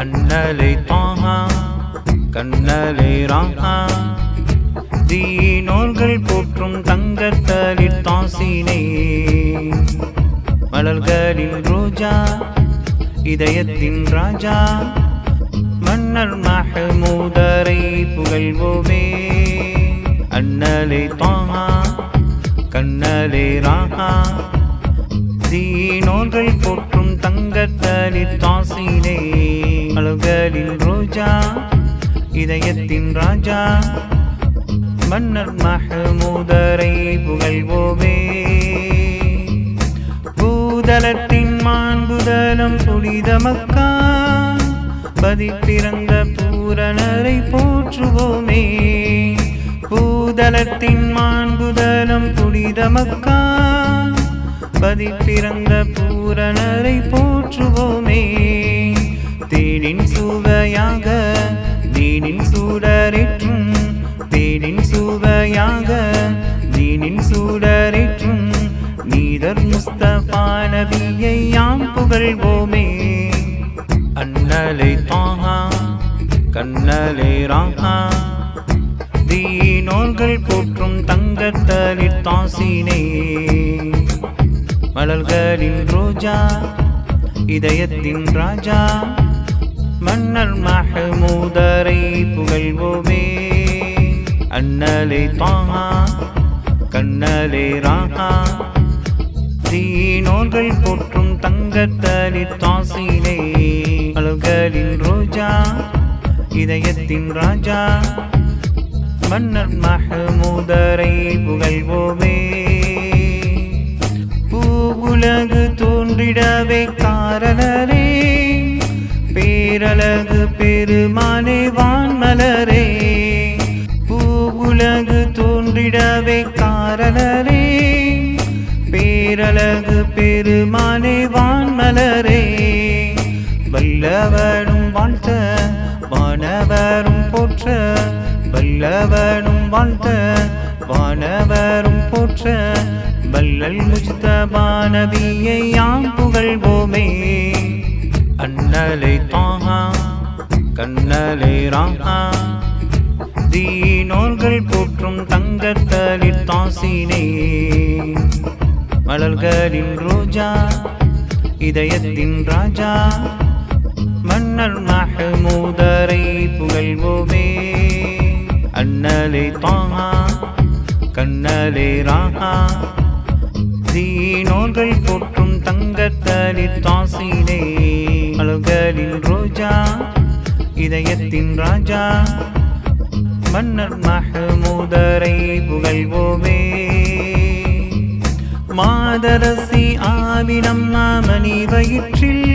அண்ணலை தாஹா கண்ணலை ராஹா தீனோர்கள் போற்றும் தங்கத்தளிர் தாசினை மலர்களின் ரோஜா இதயத்தின் ராஜா மன்னர் மஹமூதரை புகழ்வோமே அண்ணலை தாஹா கண்ணலை ராஹா தீனோர்கள் போற்றும் தங்கத்தளிர் தாசினை மலர்களின் ரோஜா இதயத்தின் ராஜா மன்னர் மஹமூதரை புகழ்வோமே பூதலத்தின் மாண்புதலம் புனித மக்கா பதிப்பிறந்த பூரணரை போற்றுவோமே பூதலத்தின் மாண்புதலம் புனித மக்கா பதிப்பிறந்த பூரணரை போற்றுவோமே தேனின் சுவையாக தீனின் சூடரேற்றும் தேனின் சுவையாக தீனின் சூடரேற்றும் நீதர் முஸ்தபா நபியை யாம் புகழ்வோமே அண்ணலை தாஹா கண்ணலை ராஹா தீனோர்கள் போற்றும் தங்கத்தளிர் தாசினை மலர்களின் ரோஜா இதயத்தின் ராஜா மன்னர் மஹமூதரை புகழ்வோமே அண்ணலை தாஹா கண்ணலை ராஹா தீனோர்கள் போற்றும் தங்கத்தளிர் தாசினை மலர்களின் ரோஜா இதயத்தின் ராஜா மன்னர் மஹமூதரை புகழ்வோமே பூவுலகு தோன்றிடவே காரணரே பேரழகு பெருமானே வான்மலரே பூவுலகு தோன்றிடவே காரணரே பேரழகு பெருமானே வான்மலரே வல்லவனும் வாழ்த்த வானவரும் போற்ற வல்லவனும் வாழ்த்த வானவரும் போற்ற வல்லல் முஜ்தபா நபியை யாம் புகழ்வோமே அண்ணலை தாஹா கண்ணலை ராஹா தீனோர்கள் போற்றும் தங்கத்தளிர் தாசினை மலர்களின் ரோஜா இதயத்தின் ராஜா மன்னர் மஹமூதரை புகழ்வோமே அண்ணலை தாஹா கண்ணலை ராஹா தீனோர்கள் போற்றும் தங்கத்தளிர் தாசினை மலர்களின் ரோஜா இதயத்தின் ராஜா மன்னர் மஹமூதரை புகழ்வோமே மாதரசி ஆமினம்மா மணி வயிற்றில்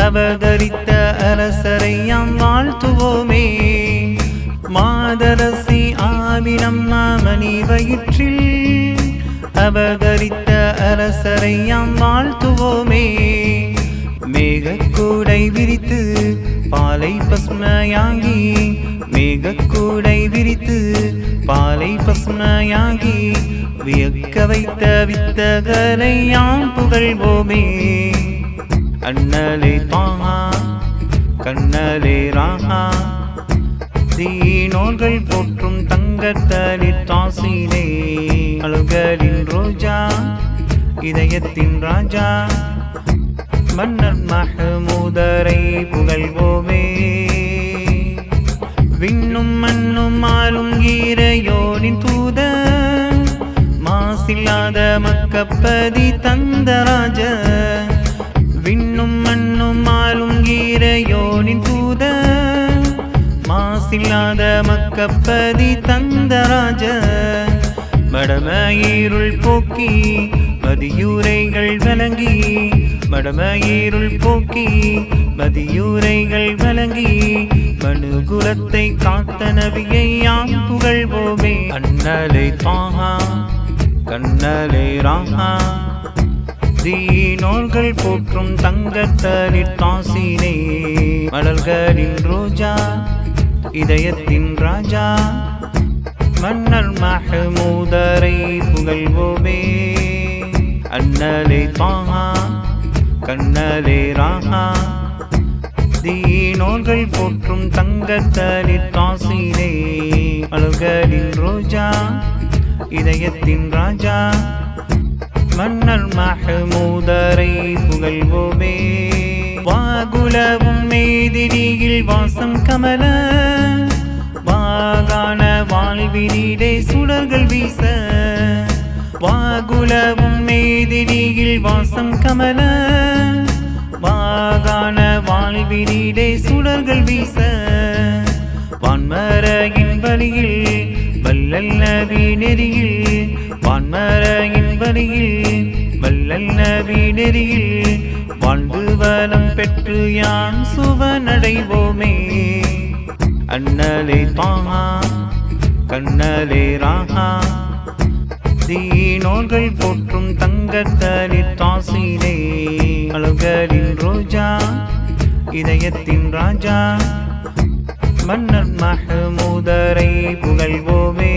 அவதரித்த அரசரை யாம் வாழ்த்துவோமே மாதரசி ஆமினம்மா மணி வயிற்றில் அவதரித்த அரசரை யாம் வாழ்த்துவோமே மேகக்கூடை விரித்து பாலை பஸ்மயாகி மேகக்கூடை விரித்து பாலை பஸ்மயாகி வியக்க வைத்த வித்தகரை யாம் புகழ்வோமே அண்ணலை தாஹா கண்ணலை ராஹா தீனோர்கள் போற்றும் தங்கத்தளிர் தாசினை மலர்களின் ரோஜா இதயத்தின் ராஜா மன்னர் மஹமூதரை புகழ்வோமே விண்ணும் மண்ணும் ஆளும் ஈரையோனின் தூத மாசில்லாத மக்கப்பதி தந்தராஜ விண்ணும் மண்ணும் ஆளும் ஈரையோனின் தூத மாசில்லாத மக்கப்பதி தந்தராஜ மடமயிருள் போக்கி மதியூரைகள் வழங்கி மடமயிருள் போக்கி மதியூரைகள் வழங்கி மனுகுலத்தை காத்த நபியை யாம் புகழ்வோமே அண்ணலை தாஹா கண்ணலை ராஹா தீனோர்கள் போற்றும் தங்கத்தளிர் தாசினை மலர்களின் ரோஜா இதயத்தின் ராஜா மன்னர் மஹமூதரை புகழ்வோமே அண்ணலை தாஹா கண்ணலை ராஹா दी தீனோர்கள் போற்றும் தங்கத்தளிர் காசிலே மலர்களின் ரோஜா இதயத்தின் ராஜா மன்னர் மஹமூதரை புகழ்வோமே. வாகுலவும் மேதினியில் வாசம் கமல வாகான வாழ்வினிலே சுடர்கள் வீச வாகுலவும் மேதினியில் வாசம் கமல வாகான வாழ்வினிலே சுடர்கள் வீச வான்மரையின் வழியில் வல்லல் நபி நெறியில் வான்மரையின் வழியில் வல்லல் நபி நெறியில் வாழ்ந்து வலம் பெற்று யான் சுவனடைவோமே. அண்ணலே தாஹா கண்ணலே ராஹா தீனோர்கள் போற்றும் தங்கத்தளிர் தாசிலே மலர்களின் ரோஜா இதயத்தின் ராஜா மன்னர் மஹமூதரை புகழ்வோமே.